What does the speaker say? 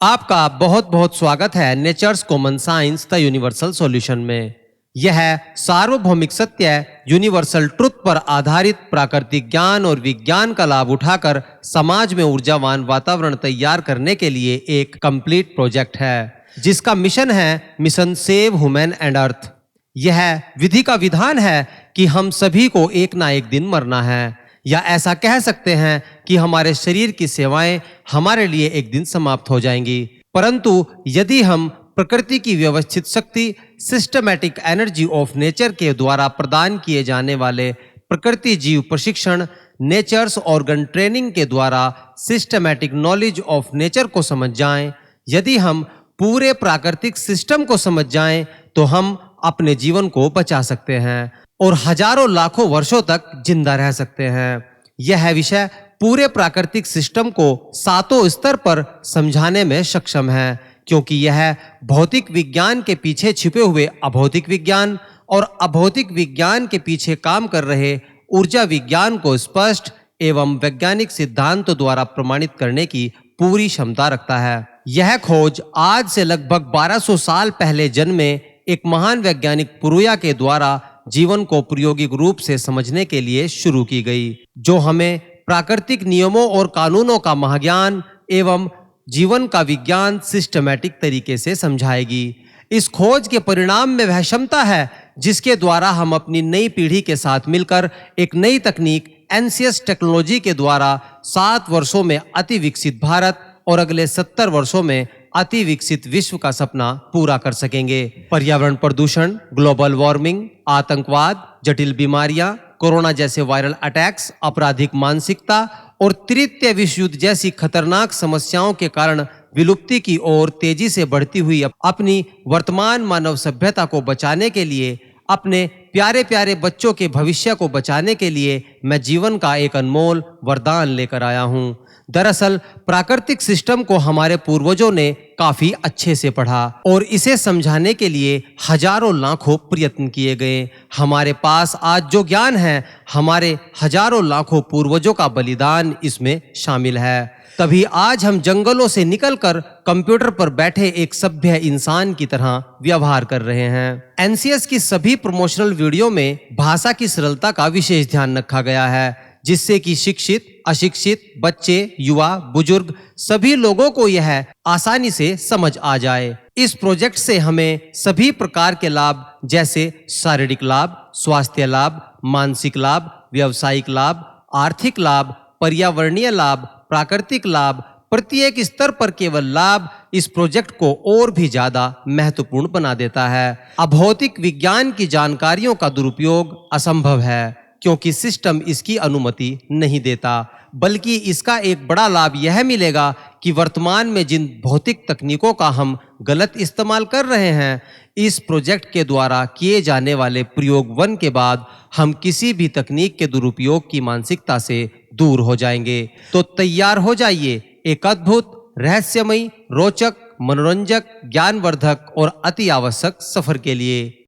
आपका बहुत बहुत स्वागत है nature's common science the universal solution में। यह सार्वभौमिक सत्य यूनिवर्सल ट्रुथ पर आधारित प्राकृतिक ज्ञान और विज्ञान का लाभ उठाकर समाज में ऊर्जावान वातावरण तैयार करने के लिए एक कंप्लीट प्रोजेक्ट है, जिसका मिशन है mission save human and earth. यह विधि का विधान है कि हम सभी को एक ना एक दिन मरना है, या ऐसा कह सकते हैं कि हमारे शरीर की सेवाएं हमारे लिए एक दिन समाप्त हो जाएंगी। परंतु यदि हम प्रकृति की व्यवस्थित शक्ति सिस्टमैटिक एनर्जी ऑफ नेचर के द्वारा प्रदान किए जाने वाले प्रकृति जीव प्रशिक्षण नेचर्स ऑर्गन ट्रेनिंग के द्वारा सिस्टमैटिक नॉलेज ऑफ नेचर को समझ जाएं, यदि हम पूरे प्राकृतिक सिस्टम को समझ जाएं, तो हम अपने जीवन को बचा सकते हैं और हजारों लाखों वर्षों तक जिंदा रह सकते हैं। यह विषय पूरे प्राकृतिक सिस्टम को सातों स्तर पर समझाने में सक्षम है, क्योंकि यह भौतिक विज्ञान के पीछे छिपे हुए अभौतिक विज्ञान और अभौतिक विज्ञान के पीछे काम कर रहे ऊर्जा विज्ञान को स्पष्ट एवं वैज्ञानिक सिद्धांतों द्वारा प्रमाणित करने की पूरी क्षमता रखता है। यह खोज आज से लगभग 1200 साल पहले जन्मे एक महान वैज्ञानिक पुरुया के द्वारा जीवन को प्रायोगिक रूप से समझने के लिए शुरू की गई, जो हमें प्राकृतिक नियमों और कानूनों का महाज्ञान एवं जीवन का विज्ञान सिस्टमैटिक तरीके से समझाएगी। इस खोज के परिणाम में वह क्षमता है जिसके द्वारा हम अपनी नई पीढ़ी के साथ मिलकर एक नई तकनीक एनसीएस टेक्नोलॉजी के द्वारा 7 वर्षों में अति विकसित भारत और अगले 70 वर्षों में अति विकसित विश्व का सपना पूरा कर सकेंगे। पर्यावरण प्रदूषण, ग्लोबल वार्मिंग, आतंकवाद, जटिल बीमारियां, कोरोना जैसे वायरल अटैक्स, आपराधिक मानसिकता और तृतीय विश्व युद्ध जैसी खतरनाक समस्याओं के कारण विलुप्ति की ओर तेजी से बढ़ती हुई अपनी वर्तमान मानव सभ्यता को बचाने के लिए, अपने प्यारे प्यारे बच्चों के भविष्य को बचाने के लिए मैं जीवन का एक अनमोल वरदान लेकर आया हूं। दरअसल प्राकृतिक सिस्टम को हमारे पूर्वजों ने काफी अच्छे से पढ़ा और इसे समझाने के लिए हजारों लाखों प्रयत्न किए गए। हमारे पास आज जो ज्ञान है, हमारे हजारों लाखों पूर्वजों का बलिदान इसमें शामिल है। तभी आज हम जंगलों से निकलकर कंप्यूटर पर बैठे एक सभ्य इंसान की तरह व्यवहार कर रहे हैं। एनसीएस की सभी प्रमोशनल वीडियो में भाषा की सरलता का विशेष ध्यान रखा गया है, जिससे कि शिक्षित, अशिक्षित, बच्चे, युवा, बुजुर्ग सभी लोगों को यह आसानी से समझ आ जाए। इस प्रोजेक्ट से हमें सभी प्रकार के लाभ, जैसे शारीरिक लाभ, स्वास्थ्य लाभ, मानसिक लाभ, व्यावसायिक लाभ, आर्थिक लाभ, पर्यावरणीय लाभ, प्राकृतिक लाभ, प्रत्येक स्तर पर केवल लाभ इस प्रोजेक्ट को और भी ज्यादा महत्वपूर्ण बना देता है। अभौतिक विज्ञान की जानकारियों का दुरुपयोग असंभव है, क्योंकि सिस्टम इसकी अनुमति नहीं देता, बल्कि इसका एक बड़ा लाभ यह मिलेगा कि वर्तमान में जिन भौतिक तकनीकों का हम गलत इस्तेमाल कर रहे हैं, इस प्रोजेक्ट के द्वारा किए जाने वाले प्रयोग 1 के बाद हम किसी भी तकनीक के दुरुपयोग की मानसिकता से दूर हो जाएंगे। तो तैयार हो जाइए एक अद्भुत, रहस्यमयी, रोचक, मनोरंजक, ज्ञानवर्धक और अति आवश्यक सफर के लिए।